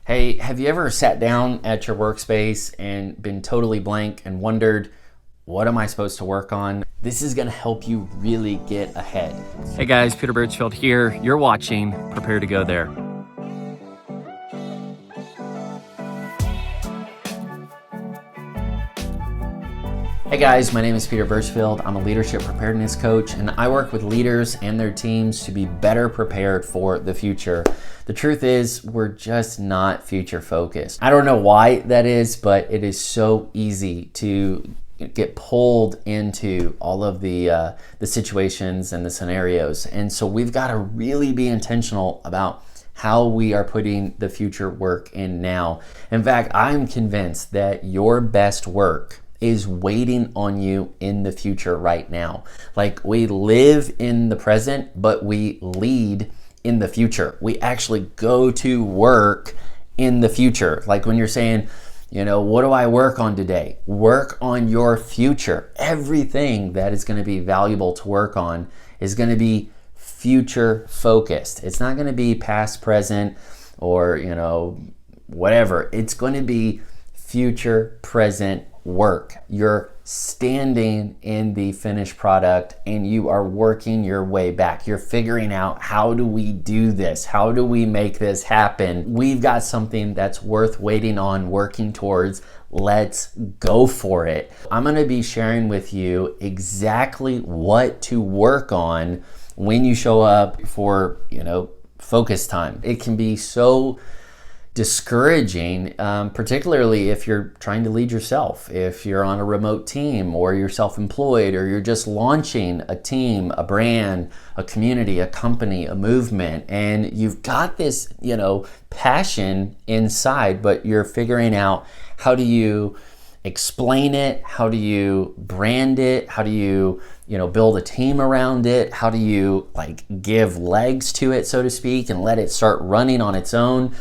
Hey, have you ever sat down at your workspace and been totally blank and wondered, what am I supposed to work on? This is gonna help you really get ahead. Hey guys, Peter Burchfield here. You're watching Prepare to Go There. Hey guys, my name is Peter Burchfield. I'm a leadership preparedness coach, and I work with leaders and their teams to be better prepared for the future. The truth is, we're just not future focused. I don't know why that is, but it is so easy to get pulled into all of the situations and the scenarios. And so we've got to really be intentional about how we are putting the future work in now. In fact, I'm convinced that your best work is waiting on you in the future right now. Like, we live in the present, but we lead in the future. We actually go to work in the future. Like when you're saying, what do I work on today? Work on your future. Everything that is going to be valuable to work on is going to be future focused. It's not going to be past, present, or, whatever. It's going to be future present work. You're standing in the finished product and you are working your way back. You're figuring out, how do we do this? How do we make this happen? We've got something that's worth waiting on, working towards. Let's go for it. I'm going to be sharing with you exactly what to work on when you show up for, focus time. It can be so discouraging, particularly if you're trying to lead yourself, if you're on a remote team, or you're self-employed, or you're just launching a team, a brand, a community, a company, a movement, and you've got this, passion inside, but you're figuring out, how do you explain it? How do you brand it? How do you, build a team around it? How do you give legs to it, so to speak, and let it start running on its own?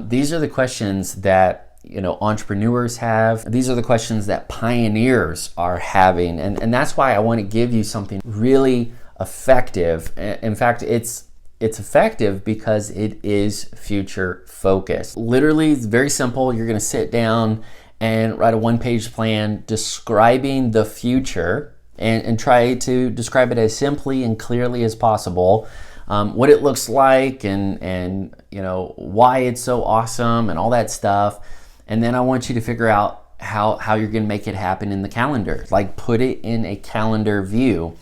These are the questions that entrepreneurs have. These are the questions that pioneers are having, and that's why I want to give you something really effective. In fact, it's effective because it is future focused. Literally, it's very simple. You're going to sit down and write a one-page plan describing the future, and try to describe it as simply and clearly as possible. What it looks like, and why it's so awesome, and all that stuff. And then I want you to figure out how you're going to make it happen in the calendar. Put it in a calendar view.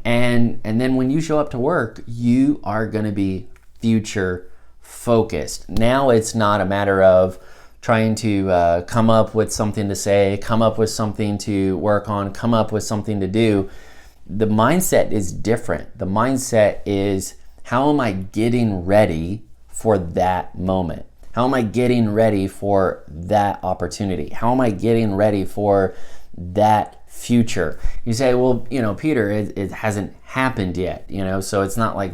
And then when you show up to work, you are going to be future focused. Now it's not a matter of trying to come up with something to say, come up with something to work on, come up with something to do. The mindset is different. The mindset is, how am I getting ready for that moment? How am I getting ready for that opportunity? How am I getting ready for that future? You say, well, Peter, it hasn't happened yet, so it's not like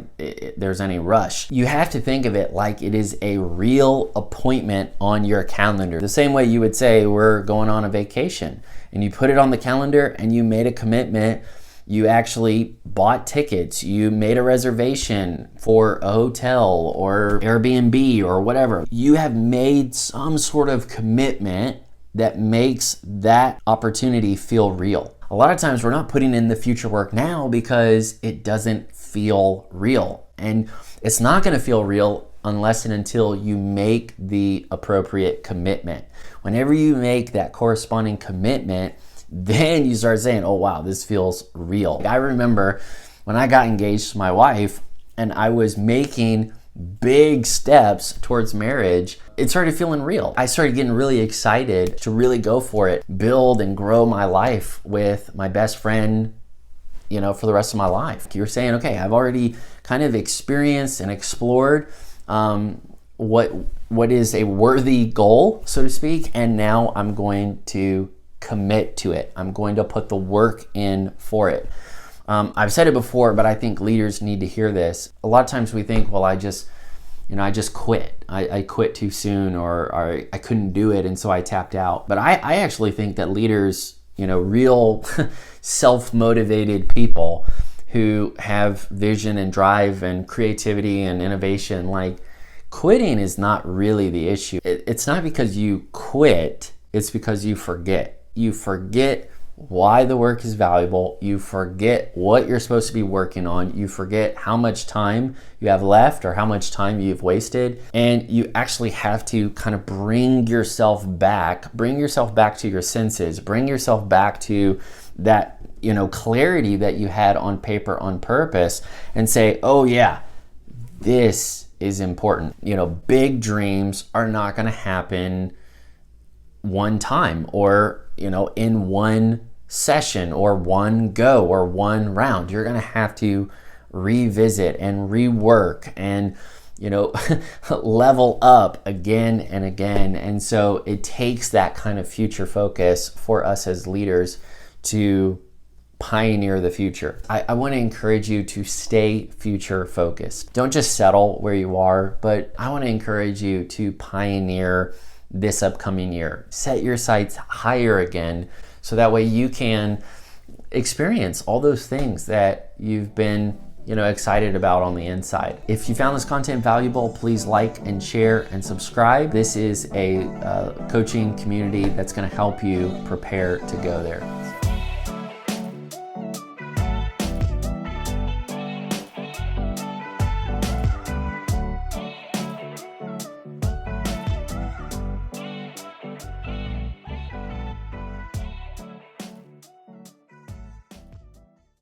there's any rush. You have to think of it like it is a real appointment on your calendar. The same way you would say, we're going on a vacation, and you put it on the calendar and you made a commitment. You actually bought tickets, you made a reservation for a hotel or Airbnb or whatever. You have made some sort of commitment that makes that opportunity feel real. A lot of times we're not putting in the future work now because it doesn't feel real. And it's not going to feel real unless and until you make the appropriate commitment. Whenever you make that corresponding commitment, then you start saying, oh wow, this feels real. I remember when I got engaged to my wife and I was making big steps towards marriage, it started feeling real. I started getting really excited to really go for it, build and grow my life with my best friend, for the rest of my life. You're saying, okay, I've already kind of experienced and explored what is a worthy goal, so to speak, and now I'm going to commit to it. I'm going to put the work in for it. I've said it before, but I think leaders need to hear this. A lot of times we think, well, I just quit. I quit too soon, or I couldn't do it, and so I tapped out. But I actually think that leaders, real self-motivated people who have vision and drive and creativity and innovation, Quitting is not really the issue. It's not because you quit, it's because you forget. You forget why the work is valuable. You forget what you're supposed to be working on. You forget how much time you have left or how much time you've wasted. And you actually have to kind of bring yourself back to your senses, bring yourself back to that, clarity that you had on paper on purpose and say, oh yeah, this is important. Big dreams are not going to happen one time or, in one session or one go or one round. You're going to have to revisit and rework and, level up again and again. And so it takes that kind of future focus for us as leaders to pioneer the future. I want to encourage you to stay future focused. Don't just settle where you are, but I want to encourage you to pioneer this upcoming year. Set your sights higher again so that way you can experience all those things that you've been excited about on the inside. If you found this content valuable, please like and share and subscribe. This is a coaching community that's going to help you prepare to go there.